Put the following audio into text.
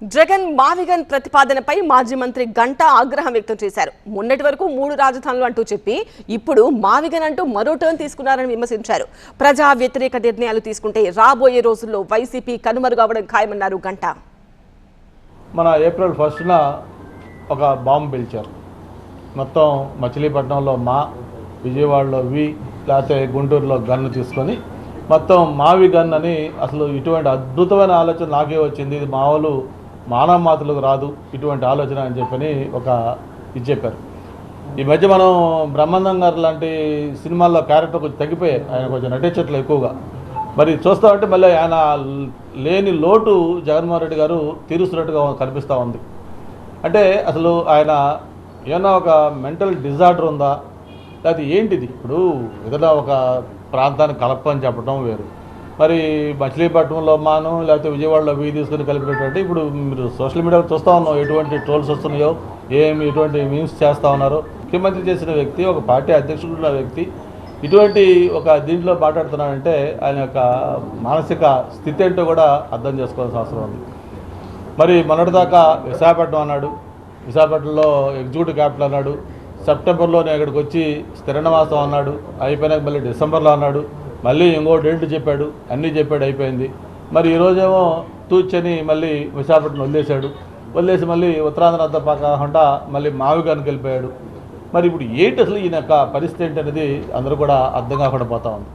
జగన్ మావిగన్ ప్రతిపాదనపై మాజీ మంత్రి గంటా ఆగ్రహం వ్యక్తం చేశారు. మొన్నటి వరకు 3 రాజధానులు అంటూ చెప్పి ఇప్పుడు మావిగన్ అంటూ మరో టర్న్ తీసుకున్నారని విమర్శించారు. ప్రజా వ్యతిరేక నిర్ణయాలు తీసుకుంటే రాబోయే రోజుల్లో వైసీపీ కనుమరుగవడం ఖాయమన్నారు గంటా. మన ఏప్రిల్ 1న ఒక బాంబు పిలిచారు. మొత్తం మచిలీపట్నంలో విజయవాడలో లేకపోతే గుంటూరులో గన్ను తీసుకొని మొత్తం మావి గన్ అని అసలు ఇటువంటి అద్భుతమైన ఆలోచన నాకే వచ్చింది. ఇది మామూలు మానవ మాతలకు రాదు ఇటువంటి ఆలోచన అని చెప్పని ఇది చెప్పారు. ఈ మధ్య మనం బ్రహ్మానందం గారు లాంటి సినిమాల్లో క్యారెక్టర్ కొంచెం తగ్గిపోయాయి, ఆయన కొంచెం నటించట్లు ఎక్కువగా. మరి చూస్తామంటే మళ్ళీ ఆయన లేని లోటు జగన్మోహన్ రెడ్డి గారు తీరుస్తున్నట్టుగా కనిపిస్తూ ఉంది. అంటే అసలు ఆయన ఏమన్నా ఒక మెంటల్ డిజార్డర్ ఉందా లేకపోతే ఏంటిది? ఇప్పుడు ఏదైనా ఒక ప్రాంతాన్ని కలపని చెప్పడం వేరు, మరి మచిలీపట్నంలో లేకపోతే విజయవాడలో తీసుకుని కలిపినటువంటి ఇప్పుడు మీరు సోషల్ మీడియాలో చూస్తూ ఉన్నాం ఎటువంటి ట్రోల్స్ వస్తున్నాయో, ఎటువంటి మీమ్స్ చేస్తూ ఉన్నారో. ముఖ్యమంత్రి చేసిన వ్యక్తి, ఒక పార్టీ అధ్యక్షుడు ఉన్న వ్యక్తి ఇటువంటి ఒక దీంట్లో మాట్లాడుతున్నాడంటే ఆయన యొక్క మానసిక స్థితి ఏంటో కూడా అర్థం చేసుకోవాల్సిన అవసరం ఉంది. మరి మొన్నటిదాకా విశాఖపట్నం అన్నాడు, విశాఖపట్నంలో ఎగ్జిక్యూటివ్ క్యాపిటల్ అన్నాడు, సెప్టెంబర్లోనే ఇక్కడికి వచ్చి స్థిర నివాసం అన్నాడు, అయిపోయినాక మళ్ళీ డిసెంబర్లో అన్నాడు, మళ్ళీ ఇంకో డేట్ చెప్పాడు, అన్నీ చెప్పాడు, అయిపోయింది. మరి ఈరోజేమో తూచని మళ్ళీ విశాఖపట్నం వదిలేసి మళ్ళీ ఉత్తరాంధ్ర అంతా కాకుండా మళ్ళీ మావిగానికి వెళ్ళిపోయాడు. మరి ఇప్పుడు ఏంటి అసలు ఈయన యొక్క పరిస్థితి ఏంటి అనేది అందరూ కూడా అర్థం కాకుండా పోతా ఉంది.